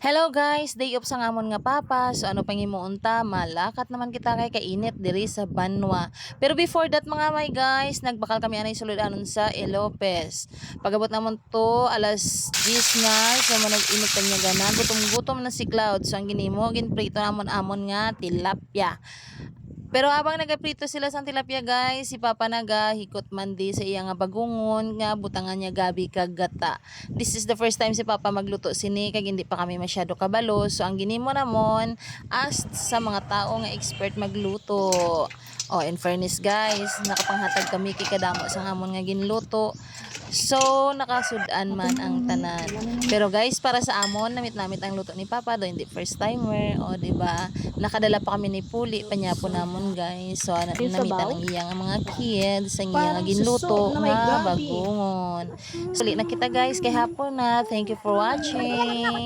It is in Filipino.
Hello guys, day off sa ngamon nga papa. So ano pang himuunta, malakat naman kita kay kainit diri sa Banwa. Pero before that mga may guys, nagbakal kami anay suludanon sa Ilopez. Pagabot namon to alas 10 nga, so manag-init kanya ganan. Gutom-gutom na si Cloud. So ang ginimo, ginprito namon amon nga tilapia. Pero habang nagaprito sila sa tilapia guys, si Papa nagahikot man di sa iya nga bagungon nga butangan niya gabi kag gata. This is the first time si Papa magluto sini kag hindi pa kami masyado kabalo. So ang ginimo namon ask sa mga tao nga expert magluto. Oh, in fairness guys, nakapanghatag kami kay kadamo sa amon nga ginluto. So, nakasudan man ang tanan. Pero guys, para sa amon, namit-namit ang luto ni Papa, do hindi first timer, o di ba? Nakadala pa kami ni Puli, panyapo namon guys. So, namitan ang iyang mga kids, ang iyang ginluto nga bagungon. Sulit na kita guys, kay hapon na. Thank you for watching.